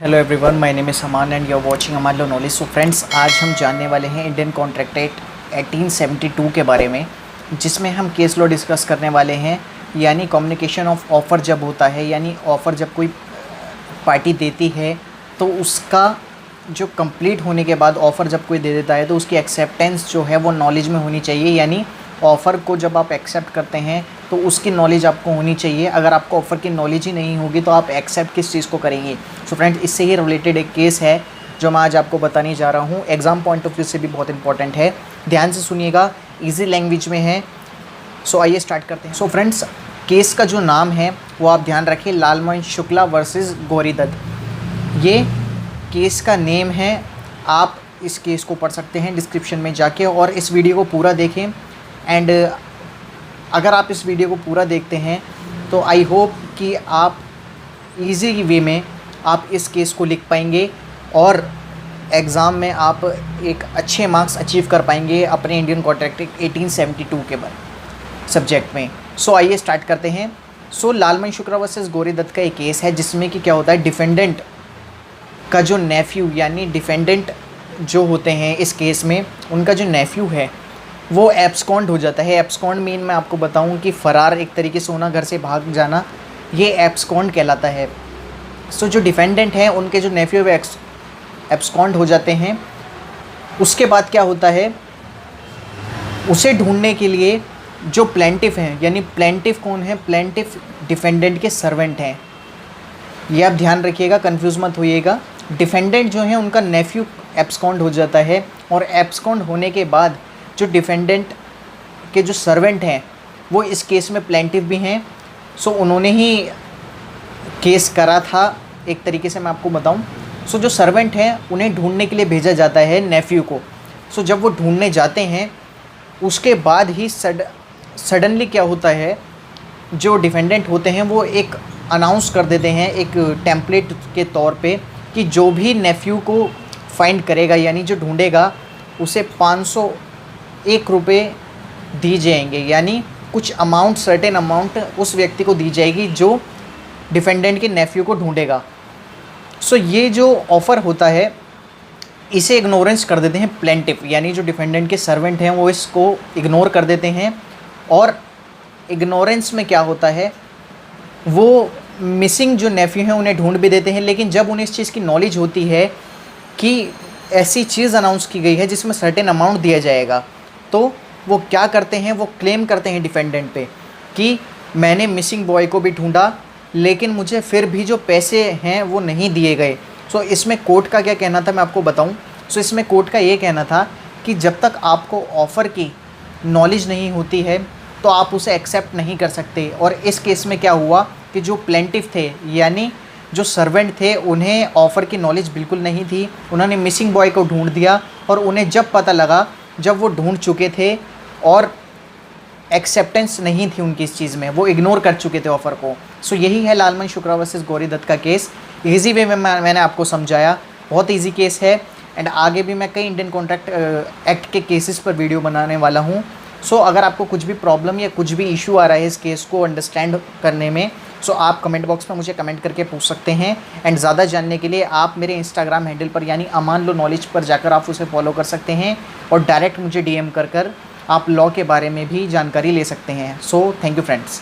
Hello everyone, my name is Aman and you are watching Aman low knowledge. So friends, आज हम जानने वाले हैं इंडियन कॉन्ट्रैक्ट एक्ट 1872 के बारे में, जिसमें हम केस लॉ डिस्कस करने वाले हैं। यानी कम्युनिकेशन ऑफ ऑफ़र जब होता है, यानी ऑफ़र जब कोई पार्टी देती है तो उसका जो कंप्लीट होने के बाद ऑफ़र जब कोई दे देता है तो उसकी एक्सेप्टेंस जो है वो नॉलेज में होनी चाहिए। यानी ऑफ़र को जब आप एक्सेप्ट करते हैं तो उसकी नॉलेज आपको होनी चाहिए। अगर आपको ऑफ़र की नॉलेज ही नहीं होगी तो आप एक्सेप्ट किस चीज़ को करेंगे। सो फ्रेंड्स, इससे ही रिलेटेड एक केस है जो मैं आज आपको बताने जा रहा हूँ। एग्ज़ाम पॉइंट ऑफ व्यू से भी बहुत इंपॉर्टेंट है, ध्यान से सुनिएगा, ईजी लैंग्वेज में है। सो आइए स्टार्ट करते हैं। सो फ्रेंड्स, केस का जो नाम है वो आप ध्यान रखिए, लालमन शुक्ला वर्सेस गौरी दत्त। ये केस का नेम है। आप इस केस को पढ़ सकते हैं डिस्क्रिप्शन में जाके, और इस वीडियो को पूरा देखें। एंड अगर आप इस वीडियो को पूरा देखते हैं तो आई होप कि आप इजी वे में आप इस केस को लिख पाएंगे और एग्ज़ाम में आप एक अच्छे मार्क्स अचीव कर पाएंगे अपने इंडियन कॉन्ट्रैक्ट एक्ट 1872 के सब्जेक्ट में। सो आइए स्टार्ट करते हैं। सो लालमन शुक्ला वर्सेस गौरी दत्त का एक केस है जिसमें कि क्या होता है, डिफेंडेंट का जो नेफ्यू, यानी डिफेंडेंट जो होते हैं इस केस में, उनका जो नेफ्यू है वो एब्सकॉन्ड हो जाता है। एब्सकॉन्ड मीन मैं आपको बताऊं कि फ़रार एक तरीके से होना, घर से भाग जाना, ये एब्सकॉन्ड कहलाता है। सो जो डिफेंडेंट हैं उनके जो नेफ्यू वो एब्सकॉन्ड हो जाते हैं। उसके बाद क्या होता है, उसे ढूंढने के लिए जो प्लेंटिफ हैं, यानी प्लेंटिफ कौन है, प्लेंटिफ डिफेंडेंट के सर्वेंट हैं। ये आप ध्यान रखिएगा, कंफ्यूज मत होइएगा। डिफेंडेंट जो है उनका नेफ्यू एब्सकॉन्ड हो जाता है, और एब्सकॉन्ड होने के बाद जो डिफेंडेंट के जो सर्वेंट हैं वो इस केस में प्लेंटिफ भी हैं। सो उन्होंने ही केस करा था एक तरीके से, मैं आपको बताऊं। सो जो सर्वेंट हैं उन्हें ढूंढने के लिए भेजा जाता है नेफ्यू को। सो जब वो ढूंढने जाते हैं उसके बाद ही सडनली क्या होता है, जो डिफेंडेंट होते हैं वो एक अनाउंस कर देते हैं एक टेम्पलेट के तौर पे कि जो भी नेफ्यू को फाइंड करेगा, यानी जो ढूंढेगा, उसे 501 रुपये दी जाएंगे। यानी कुछ अमाउंट, सर्टेन अमाउंट उस व्यक्ति को दी जाएगी जो डिफेंडेंट के नेफ्यू को ढूंढेगा। सो ये जो ऑफ़र होता है इसे इग्नोरेंस कर देते हैं प्लेंटिफ, यानी जो डिफेंडेंट के सर्वेंट हैं वो इसको इग्नोर कर देते हैं। और इग्नोरेंस में क्या होता है, वो मिसिंग जो नेफ्यू हैं उन्हें ढूंढ भी देते हैं। लेकिन जब उन्हें इस चीज़ की नॉलेज होती है कि ऐसी चीज़ अनाउंस की गई है जिसमें सर्टेन अमाउंट दिया जाएगा, तो वो क्या करते हैं, वो क्लेम करते हैं डिफेंडेंट पे कि मैंने मिसिंग बॉय को भी ढूंढा लेकिन मुझे फिर भी जो पैसे हैं वो नहीं दिए गए। सो इसमें कोर्ट का क्या कहना था मैं आपको बताऊं। सो इसमें कोर्ट का ये कहना था कि जब तक आपको ऑफ़र की नॉलेज नहीं होती है तो आप उसे एक्सेप्ट नहीं कर सकते। और इस केस में क्या हुआ कि जो प्लेंटिफ थे, यानी जो सर्वेंट थे, उन्हें ऑफ़र की नॉलेज बिल्कुल नहीं थी। उन्होंने मिसिंग बॉय को ढूंढ दिया, और उन्हें जब पता लगा, जब वो ढूंढ चुके थे और एक्सेप्टेंस नहीं थी उनकी इस चीज़ में, वो इग्नोर कर चुके थे ऑफ़र को। सो यही है लालमन शुक्ला वर्सेस गौरी दत्त का केस। ईजी वे में मैंने आपको समझाया, बहुत ईजी केस है। एंड आगे भी मैं कई इंडियन कॉन्ट्रैक्ट एक्ट के केसेस पर वीडियो बनाने वाला हूँ। सो अगर आपको कुछ भी प्रॉब्लम या कुछ भी इशू आ रहा है इस केस को अंडरस्टैंड करने में, सो आप कमेंट बॉक्स में मुझे कमेंट करके पूछ सकते हैं। एंड ज़्यादा जानने के लिए आप मेरे इंस्टाग्राम हैंडल पर, यानी अमान लो नॉलेज पर जाकर आप उसे फॉलो कर सकते हैं, और डायरेक्ट मुझे DM कर आप लॉ के बारे में भी जानकारी ले सकते हैं। So thank you friends.